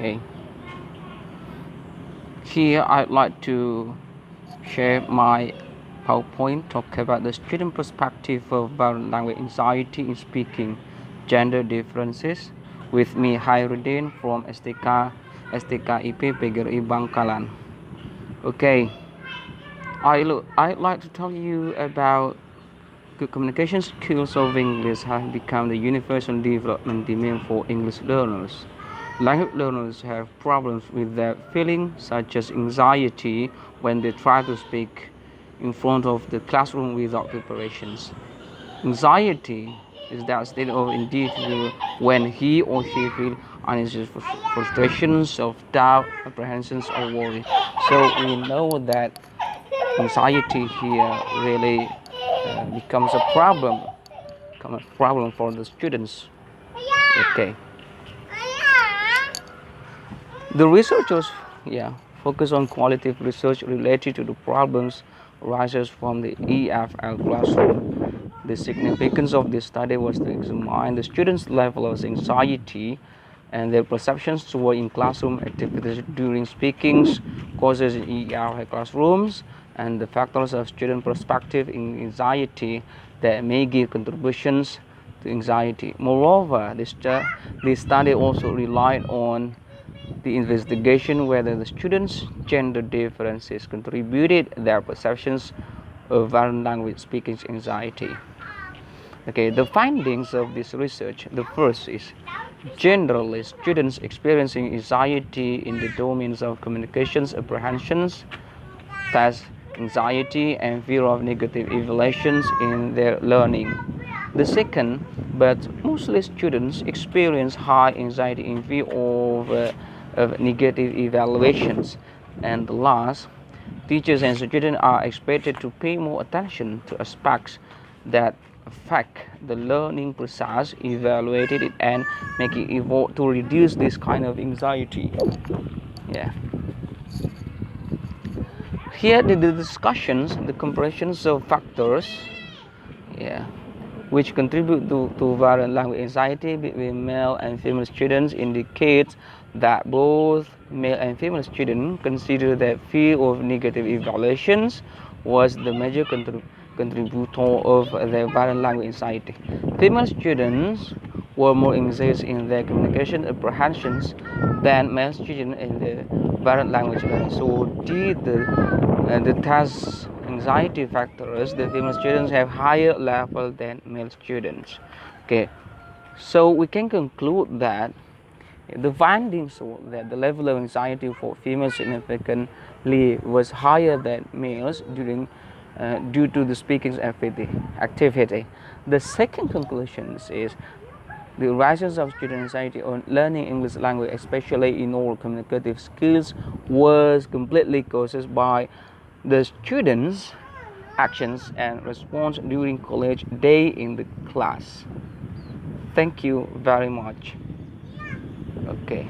Okay. Here I'd like to share my PowerPoint talk about the student perspective of violent language anxiety in speaking, gender differences. With me, Chairuddin from STKIP PGRI Bangkalan. Okay, I'd like to tell you about good communication skills of English have become the universal development demand for English learners. Language learners have problems with their feelings such as anxiety when they try to speak in front of the classroom without preparations. Anxiety is that state of individual when he or she feels uneasy, frustration, self-doubt, apprehensions, or worry. So we know that anxiety here really becomes a problem for the students. Okay, the researchers focus on qualitative research related to the problems arises from the EFL classroom. The significance of this study was to examine the students' level of anxiety and their perceptions toward in classroom activities during speakings, courses in EFL classrooms, and the factors of student perspective in anxiety that may give contributions to anxiety. Moreover, this study also relied on the investigation whether the students' gender differences contributed their perceptions of foreign language speaking anxiety. Okay, the findings of this research, the first is generally students experiencing anxiety in the domains of communications, apprehensions, test anxiety, and fear of negative evaluations in their learning. The second, but mostly students experience high anxiety in fear of negative evaluations. And the last, teachers and students are expected to pay more attention to aspects that affect the learning process, evaluate it, and make it evolve to reduce this kind of anxiety. Yeah. Here the discussions, the comparisons of factors, which contribute to violent language anxiety between male and female students indicates that both male and female students consider that fear of negative evaluations was the major contributor of their violent language anxiety. Female students were more anxious in their communication apprehensions than male students in their violent language learning. So did the test anxiety factors, the female students have higher level than male students. Okay, so we can conclude that the findings show that the level of anxiety for females significantly was higher than males due to the speaking activity. The second conclusion is the rise of student anxiety on learning English language, especially in oral communicative skills, was completely caused by the students' actions and response during college day in the class. Thank you very much. Okay.